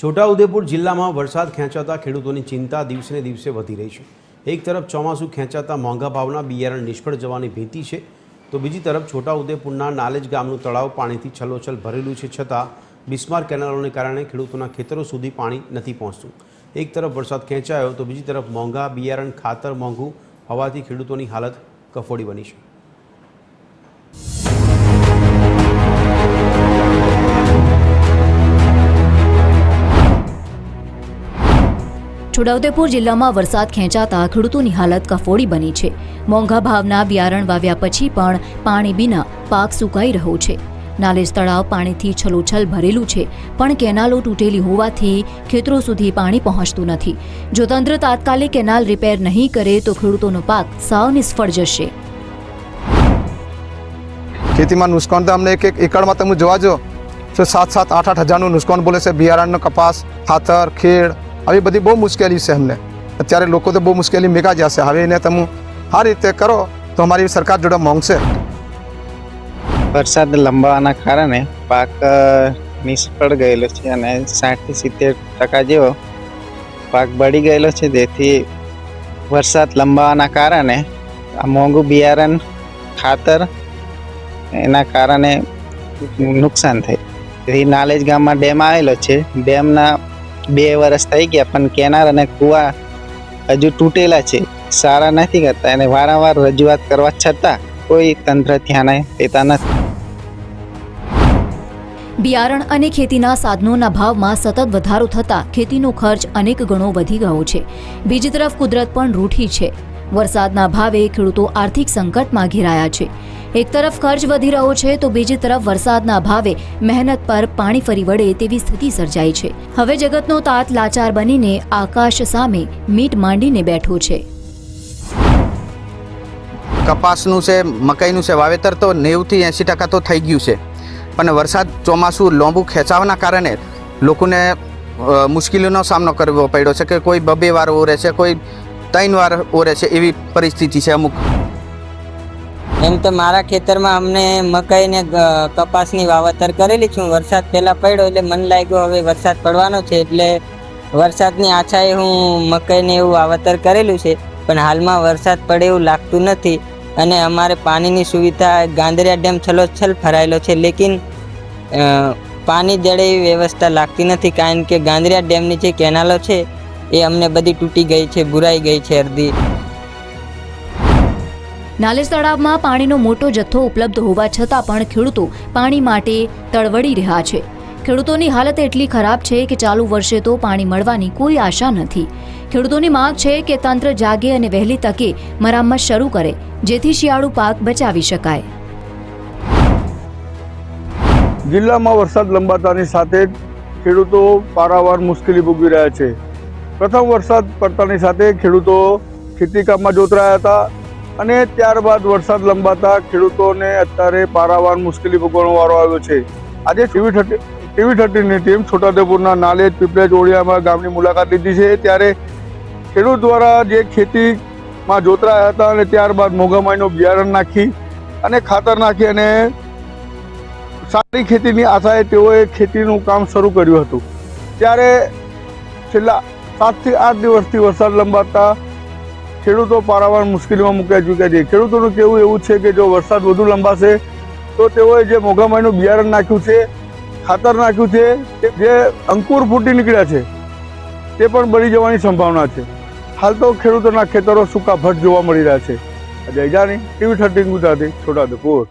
છોટાઉદેપુર જિલ્લામાં વરસાદ ખેંચાતા ખેડૂતોની ચિંતા દિવસે ને દિવસે વધી રહી છે। એક તરફ ચોમાસું ખેંચાતા મોંઘા ભાવના બિયારણ નિષ્ફળ જવાની ભીતિ છે, તો બીજી તરફ છોટાઉદેપુરના નાલેજ ગામનું તળાવ પાણીથી છલોછલ ભરેલું છે, છતાં બિસ્માર કેનાલોને કારણે ખેડૂતોના ખેતરો સુધી પાણી નથી પહોંચતું। એક તરફ વરસાદ ખેંચાયો તો બીજી તરફ મોંઘા બિયારણ ખાતર મોંઘું હોવાથી ખેડૂતોની હાલત કફોડી બની છે। છોટાઉદેપુર જિલ્લામાં વરસાદ ખેંચાતા ખેડૂતોની હાલત કફોડી બની છે। મોંઘા ભાવના બિયારણ વાવ્યા પછી પણ પાણી વિના પાક સુકાઈ રહ્યો છે। નાલેજ તળાવ પાણીથી છલોછલ ભરેલું છે, પણ કેનાલો તૂટેલી હોવાથી ખેતરો સુધી પાણી પહોંચતું નથી। જો તંત્ર તાત્કાલિક કેનાલ રિપેર નહીં કરે તો ખેડૂતોનો પાક સાવ નિષ્ફળ જશે। ખેતીમાં નુકસાન તો અમને એક એકડમાં તમે જોવા જો તો 7-8 હજારનું નુકસાન બોલે છે। બિયારણનો કપાસ, ખાતર, ખેડ આવી બધી બહુ મુશ્કેલી છે અમને। અત્યારે લોકો તો બહુ મુશ્કેલી મેગા જશે। હવે એને તમે આ રીતે કરો તો અમારી સરકાર જોડે માંગશે। વરસાદ લંબાવાના કારણે પાક નિષ્ફળ ગયેલો છે અને 60-70% જેવો પાક બળી ગયેલો છે। જેથી વરસાદ લંબાવાના કારણે આ મોંઘું બિયારણ, ખાતર એના કારણે નુકસાન થાય। તેથી નાલેજ ગામમાં ડેમ આવેલો છે। ડેમના 2 વર્ષ થઈ ગયા, પણ કેનાલ અને કૂવા હજુ તૂટેલા છે, સારા નથી કરતા અને વારંવાર રજૂઆત કરવા છતાં કોઈ તંત્ર ધ્યાન દેતા નથી। બિયારણ અને ખેતીના સાધનોના ભાવમાં સતત વધારો થતાં ખેતીનો ખર્ચ અનેક ગણો વધી ગયો છે। બીજી તરફ કુદરત પણ રૂઠી છે। વરસાદના ભાવે ખેડૂતો આર્થિક સંકટમાં ઘેરાયા છે। એક તરફ ખર્ચ વધી રહ્યો છે તો બીજી તરફ વરસાદના ભાવે મહેનત પર પાણી ફરી વળે તેવી સ્થિતિ સર્જાઈ છે। હવે જગતનો તાત લાચાર બનીને આકાશ સામે મીટ માંડીને બેઠો છે। કપાસનું છે, મકાઈનું છે વાવેતર તો 90-80% તો થઈ ગયું છે, પણ વરસાદ ચોમાસું લાંબુ ખેંચાવાના કારણે લોકોને મુશ્કેલીનો સામનો કરવો પડ્યો છે કે કોઈ 2 વાર ઓરે છે, કોઈ 3 વાર ઓરે છે, એવી પરિસ્થિતિ છે અમુક। એમ તો મારા ખેતરમાં અમને મકાઈ ને કપાસની વાવેતર કરેલી છું। વરસાદ પહેલા પડ્યો એટલે મને લાગ્યું હવે વરસાદ પડવાનો છે, એટલે વરસાદની આશાએ હું મકાઈને એવું વાવેતર કરેલું છે, પણ હાલમાં વરસાદ પડે એવું લાગતું નથી અને અમારે પાણીની સુવિધા ગાંદરિયા ડેમ છલોછલ ભરાયેલો છે, લેકિન પાણી જડે એવી વ્યવસ્થા લાગતી નથી, કારણ કે ગાંદરિયા ડેમની જે કેનાલો છે એ અમને બધી તૂટી ગઈ છે, બુરાઈ ગઈ છે અડધી। નાલેજ તળાવમાં પાણીનો મોટો જથ્થો ઉપલબ્ધ હોવા છતાં પણ ખેડૂતો પાણી માટે તડવડી રહ્યા છે। ખેડૂતોની હાલત એટલી ખરાબ છે કે ચાલુ વર્ષે તો પાણી મળવાની કોઈ આશા નથી। ખેડૂતોની માંગ છે કે તંત્ર જાગે અને વહેલી તકે મરામત શરૂ કરે, જેથી શિયાળુ પાક બચાવી શકાય। જિલ્લામાં વરસાદ લંબાતાની સાથે ખેડૂતો પારાવાર મુશ્કેલી ભોગવી રહ્યા છે। પ્રથમ વરસાદ પડતાની સાથે ખેડૂતો ખેતી કામમાં જોતરાયા હતા અને ત્યારબાદ વરસાદ લંબાતા ખેડૂતોને અત્યારે પારાવાર મુશ્કેલી ભોગવવાનો વારો આવ્યો છે। આજે TV30ની ટીમ છોટાઉદેપુરના નાલેજ, પીપળેજ, ઓળિયામાં ગામની મુલાકાત લીધી છે, ત્યારે ખેડૂત દ્વારા જે ખેતીમાં જોતરાયા હતા અને ત્યારબાદ મોંઘામાઈનું બિયારણ નાખી અને ખાતર નાખી અને સારી ખેતીની આશાએ તેઓએ ખેતીનું કામ શરૂ કર્યું હતું, ત્યારે છેલ્લા 7-8 દિવસથી વરસાદ લંબાતા ખેડૂતો પારાવાર મુશ્કેલીમાં મુકાઈ ચૂક્યા છે। ખેડૂતોનું કહેવું એવું છે કે જો વરસાદ વધુ લંબાશે તો તેઓએ જે મોંઘામાઈનું બિયારણ નાખ્યું છે, ખાતર નાખ્યું છે, જે અંકુર ફૂટી નીકળ્યા છે તે પણ બળી જવાની સંભાવના છે। હાલ તો ખેડૂતોના ખેતરો સૂકા ભટ્ટ જોવા મળી રહ્યા છે। અજય જાની, TV30 ગુજરાતી, છોટાઉદેપુર।